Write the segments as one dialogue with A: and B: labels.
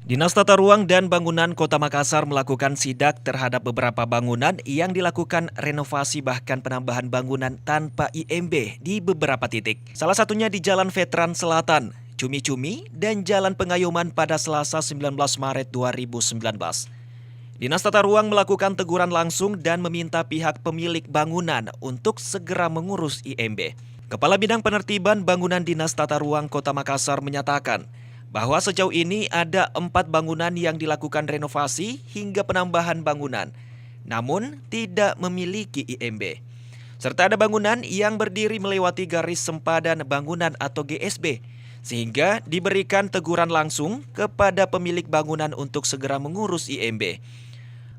A: Dinas Tata Ruang dan Bangunan Kota Makassar melakukan sidak terhadap beberapa bangunan yang dilakukan renovasi bahkan penambahan bangunan tanpa IMB di beberapa titik. Salah satunya di Jalan Veteran Selatan, Cumi-Cumi, dan Jalan Pengayoman pada Selasa 19 Maret 2019. Dinas Tata Ruang melakukan teguran langsung dan meminta pihak pemilik bangunan untuk segera mengurus IMB. Kepala Bidang Penertiban Bangunan Dinas Tata Ruang Kota Makassar menyatakan bahwa sejauh ini ada 4 bangunan yang dilakukan renovasi hingga penambahan bangunan, namun tidak memiliki IMB. Serta ada bangunan yang berdiri melewati garis sempadan bangunan atau GSB, sehingga diberikan teguran langsung kepada pemilik bangunan untuk segera mengurus IMB.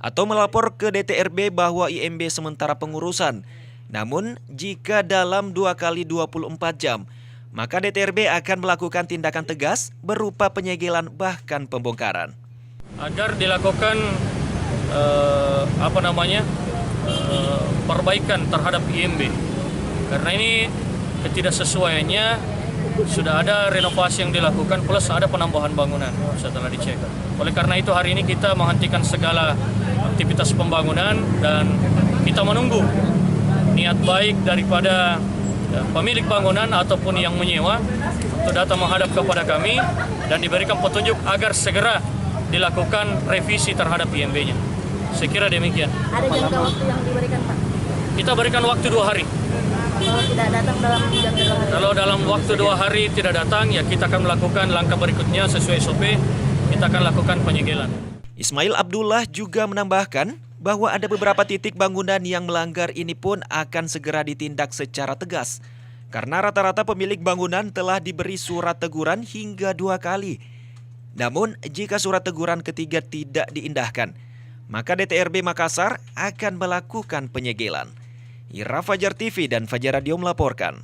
A: Atau melapor ke DTRB bahwa IMB sementara pengurusan. Namun, jika dalam 2 kali 24 jam, maka DTRB akan melakukan tindakan tegas berupa penyegelan bahkan pembongkaran.
B: Agar dilakukan perbaikan terhadap IMB. Karena ini ketidaksesuaiannya sudah ada renovasi yang dilakukan plus ada penambahan bangunan setelah dicek. Oleh karena itu hari ini kita menghentikan segala aktivitas pembangunan dan kita menunggu niat baik daripada pemilik bangunan ataupun yang menyewa untuk datang menghadap kepada kami dan diberikan petunjuk agar segera dilakukan revisi terhadap IMB-nya. Saya kira demikian.
C: Ada jangka waktu yang diberikan, Pak?
B: Kita berikan waktu 2 hari.
C: Kalau tidak datang dalam jangka 2 hari?
B: Kalau dalam waktu 2 hari tidak datang, ya kita akan melakukan langkah berikutnya sesuai SOP. Kita akan lakukan penyegelan.
A: Ismail Abdullah juga menambahkan bahwa ada beberapa titik bangunan yang melanggar ini pun akan segera ditindak secara tegas. Karena rata-rata pemilik bangunan telah diberi surat teguran hingga 2 kali. Namun, jika surat teguran ketiga tidak diindahkan, maka DTRB Makassar akan melakukan penyegelan. Ira Fajar TV dan Fajar Radio melaporkan.